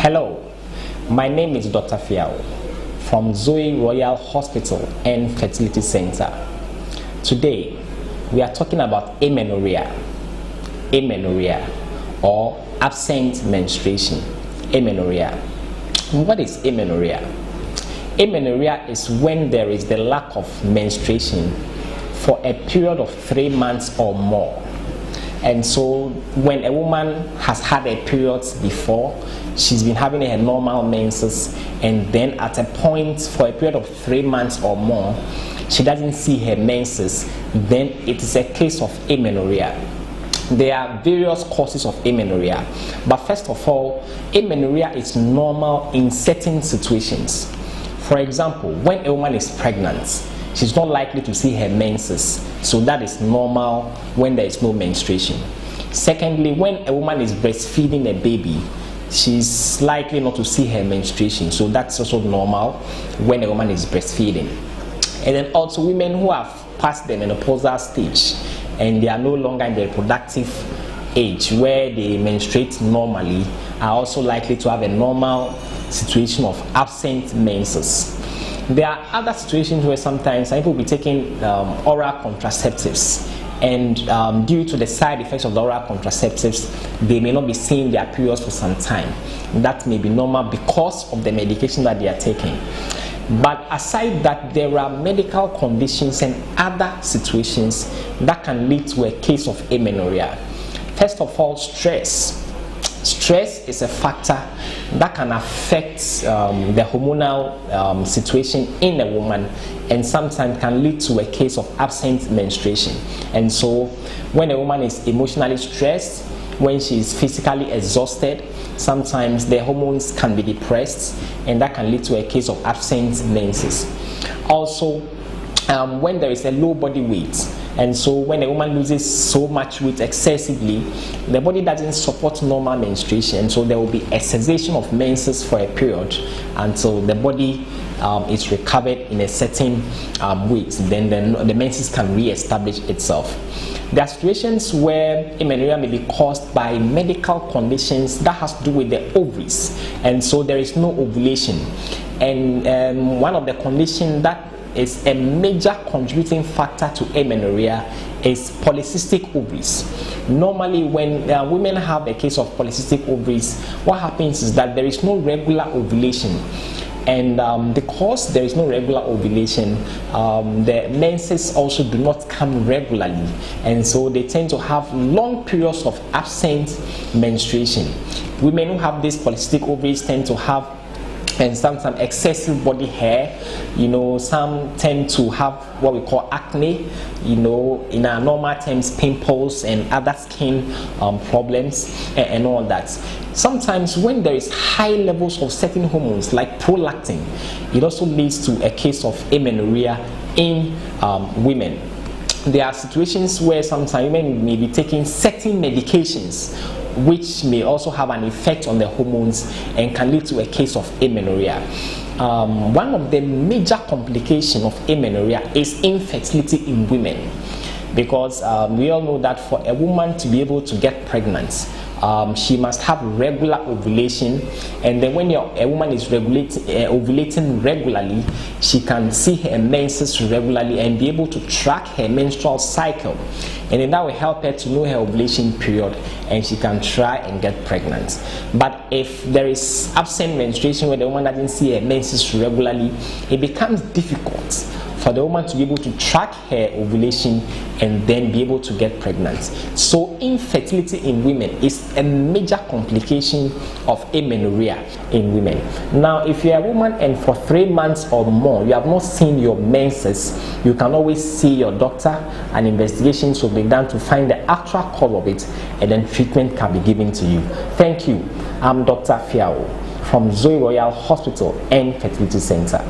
Hello, my name is Dr. Fiao from Zoe Royal Hospital and Fertility Center. Today, we are talking about amenorrhea or absent menstruation. Amenorrhea. What is amenorrhea? Amenorrhea is when there is the lack of menstruation for a period of 3 months or more. And so when a woman has had a period before, she's been having her normal menses, and then at a point for a period of 3 months or more, she doesn't see her menses, then it is a case of amenorrhea. There are various causes of amenorrhea, but first of all, amenorrhea is normal in certain situations. For example, when a woman is pregnant, she's not likely to see her menses, so that is normal when there is no menstruation. Secondly, when a woman is breastfeeding a baby, she's likely not to see her menstruation, so that's also normal when a woman is breastfeeding. And then also women who have passed the menopausal stage and they are no longer in the reproductive age where they menstruate normally are also likely to have a normal situation of absent menses. There are other situations where sometimes people will be taking oral contraceptives, and due to the side effects of the oral contraceptives, they may not be seeing their periods for some time. That may be normal because of the medication that they are taking. But aside that, there are medical conditions and other situations that can lead to a case of amenorrhea. First of all, stress. Stress is a factor that can affect the hormonal situation in a woman, and sometimes can lead to a case of absent menstruation. And so when a woman is emotionally stressed, when she is physically exhausted, sometimes the hormones can be depressed, and that can lead to a case of absent menses. Also, when there is a low body weight, and so when a woman loses so much weight excessively, the body doesn't support normal menstruation, so there will be a cessation of menses for a period until the body is recovered in a certain weight. Then the menses can re-establish itself. There are situations where amenorrhea may be caused by medical conditions that has to do with the ovaries, and so there is no ovulation. And one of the conditions that is a major contributing factor to amenorrhea is polycystic ovaries. Normally, when women have a case of polycystic ovaries, what happens is that there is no regular ovulation. And because there is no regular ovulation, the menses also do not come regularly, and so they tend to have long periods of absent menstruation. Women who have these polycystic ovaries tend to have sometimes excessive body hair. Some tend to have what we call acne, in our normal terms, pimples and other skin problems and all that. Sometimes when there is high levels of certain hormones like prolactin, it also leads to a case of amenorrhea in women. There are situations where sometimes women may be taking certain medications which may also have an effect on the hormones and can lead to a case of amenorrhea. One of the major complications of amenorrhea is infertility in women, because we all know that for a woman to be able to get pregnant, she must have regular ovulation, and then when a woman is ovulating regularly, she can see her menses regularly and be able to track her menstrual cycle, and then that will help her to know her ovulation period, and she can try and get pregnant. But if there is absent menstruation where the woman doesn't see her menses regularly, it becomes difficult for the woman to be able to track her ovulation and then be able to get pregnant. So infertility in women is a major complication of amenorrhea in women. Now, if you're a woman and for 3 months or more you have not seen your menses, you can always see your doctor, and investigations will be done to find the actual cause of it, and then treatment can be given to you. Thank you. I'm Dr. Fiao from Zoe Royal Hospital and Fertility Center.